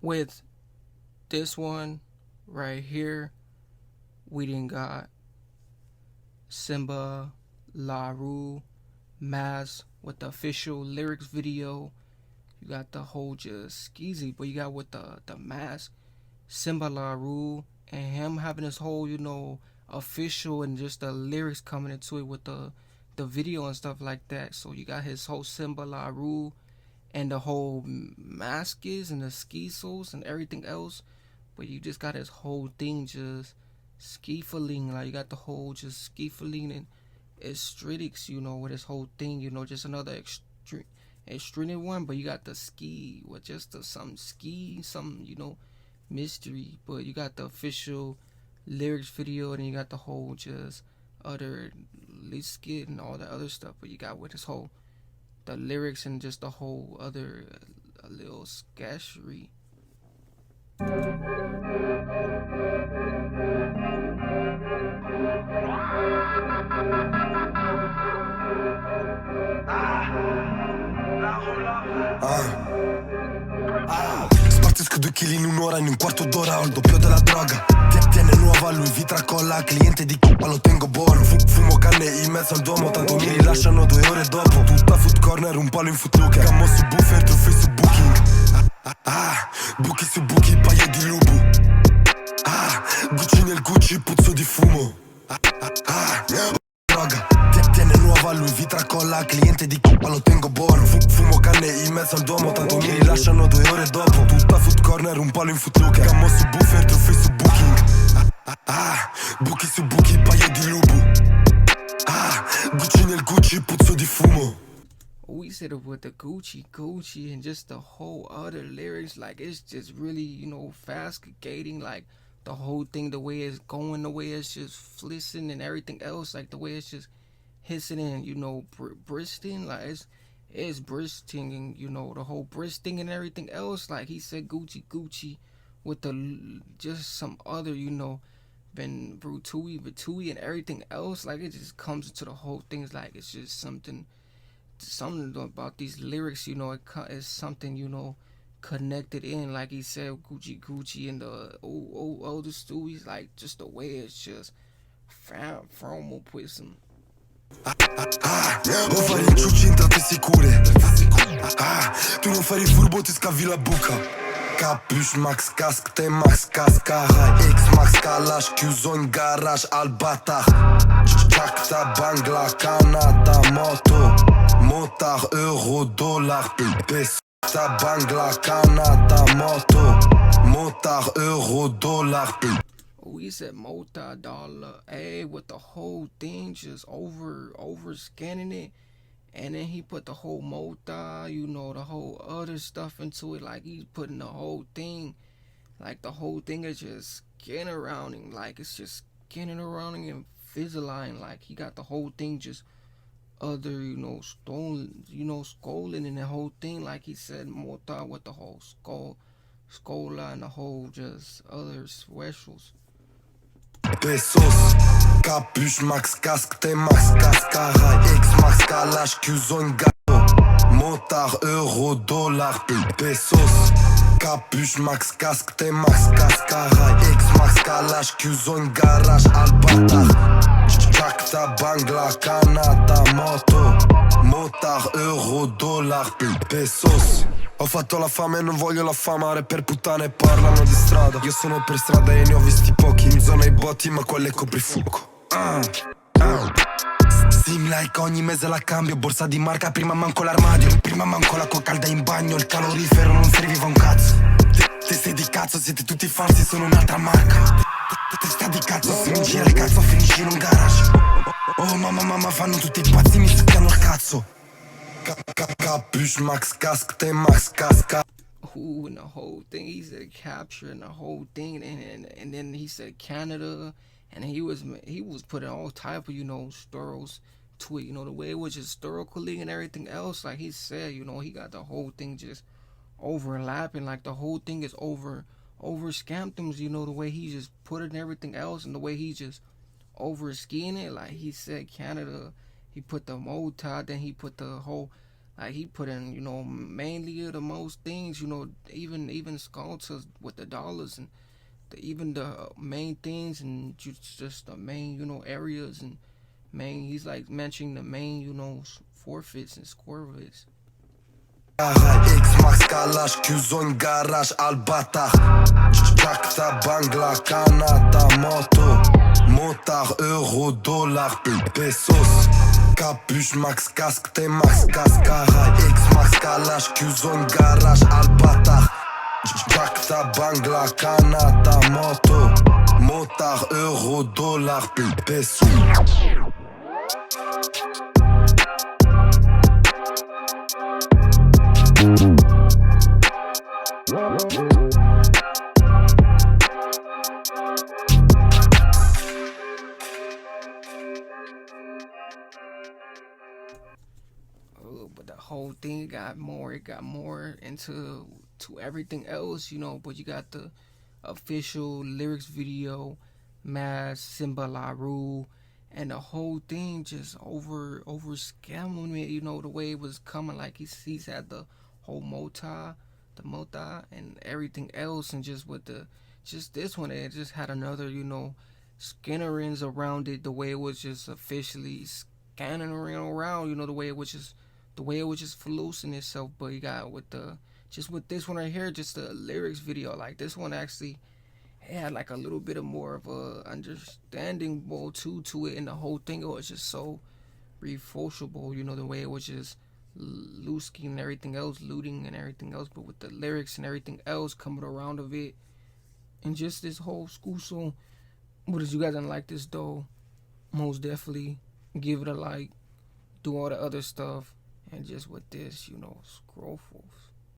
with this one right here, we didn't got Simba, La Rue, Maz with the official lyrics video. You got the whole just skeezy, but you got with the mask, Simba La Rue, and him having his whole, official and just the lyrics coming into it with the video and stuff like that. So you got his whole Simba La Rue and the whole maskers and the ski souls and everything else. But you just got his whole thing just skifaling. Like you got the whole just skifaling and aesthetics, with his whole thing, just another extreme one. But you got the ski with just some ski, some, mystery. But you got the official lyrics video, and you got the whole just other lead skit and all that other stuff. But you got with his whole the lyrics and just the whole other little sketchery. Spazzesco 2 kg in un'ora, in un quarto d'ora ho il doppio della droga. Tiene nuova, lui vitra colla, cliente di coppa lo tengo buono. Fumo canne in mezzo al duomo, tanto mi rilasciano 2 ore dopo. Tutta food corner, un palo in footlook. Cammo su buffer, truffi su booking. Buchi su buchi, paio di lupu. Gucci nel Gucci, puzzo di fumo. Droga, tiene nuova, lui vitra colla, cliente di coppa lo tengo buono. Fumo canne in mezzo al duomo, tanto mi rilasciano 2 ore dopo. Tutta food corner, un palo in footlook. Cammo su buffer, truffi su booking. Buchi su buchi, paio di lupu. Gucci nel Gucci, puzzo di fumo. We said it with the Gucci and just the whole other lyrics, like it's just really, fast gating, like the whole thing, the way it's going, the way it's just flissing and everything else, like the way it's just hissing and, bristing, like it's bristing and, the whole bristing and everything else, like he said Gucci with the, just some other, Ben Brutui and everything else, like it just comes into the whole thing, it's like it's just something about these lyrics, it's something, connected in, like he said, Gucci and the the Stewies, like just the way it's just formal with some. O fare i ciucci in tratte sicure. Tu non fai il furbo, ti scavi la buca. Capuche, max, casque, te max, cascara. X-Max, kalash, chiuso in garage al Batach. Chakta, Bangla, Canada, moto. Motard, euro, dollar, peso. Bangla, Canada, moto. Motard, euro, dollar, We said multi-dollar, with the whole thing just over scanning it, and then he put the whole multi, the whole other stuff into it, like he's putting the whole thing, like the whole thing is just scanning around him, like it's just scanning around him and fizzling, like he got the whole thing just other, stolen, scolding and the whole thing, like he said multi with the whole scola and the whole just other specials. Pesos, capuche, max, casque, te max, cascara. X-Max, kalash, chiuso in gatto. Motard, euro, dollar, pesos. Capuche, max, casque, te max, cascara. X-Max, kalash, chiuso in garage al Batach. Chakta, Bangla, Canada, moto. Motard, euro, dollar, pesos. Ho fatto la fame e non voglio la fama, per puttane parlano di strada. Io sono per strada e ne ho visti pochi. In zona i botti ma quelle coprifuoco. Sim like ogni mese la cambio. Borsa di marca, prima manco l'armadio. Prima manco l'acqua calda in bagno. Il calorifero non serviva un cazzo. Teste di cazzo, siete tutti falsi, sono un'altra marca. Testa di cazzo, se mi gira il cazzo finisci in un garage. Oh mamma, fanno tutti i pazzi, mi succhiano il cazzo. Capuche, max, casque, te max, casca. And the whole thing, he said capture and the whole thing, and then he said Canada, and he was putting all type of stories to it, the way it was historically and everything else, like he said, he got the whole thing just overlapping, like the whole thing is over scammed him, the way he just put it and everything else, and the way he just over skiing it, like he said Canada. He put the multi, then he put the whole Like he put in, mainly the most things, even sculptures with the dollars and even the main things and just the main, areas and main. He's like mentioning the main, forfeits and scorefits. X-Max Kalash, Qzone Garage, Albatach Jakta, Bangla, Kanata, Moto Motard, Euro, Dollar, Pesos Capuche, Max, Casque, T-Max, Cascara X-Max Kalash, Qzone Garage, Albatach Jakta, Bangla, Kanata, Moto Motard, Euro, Dollar, Pesos. But the whole thing got more. It got more into to everything else, But you got the official lyrics video, Mass, Simba La Rue, and the whole thing just over scamming me. The way it was coming. Like he's had the whole mota, and everything else, and just with the just this one, it just had another, scannerings around it. The way it was just officially scanning around, the way it was just flucing itself. But you got with the just with this one right here, just the lyrics video. Like this one actually had like a little bit of more of a understanding to it, and the whole thing it was just so refocable. The way it was just Lusky and everything else, looting and everything else, but with the lyrics and everything else coming around of it, and just this whole school song. But if you guys didn't like this though, most definitely give it a like, do all the other stuff, and just with this, scroll forth.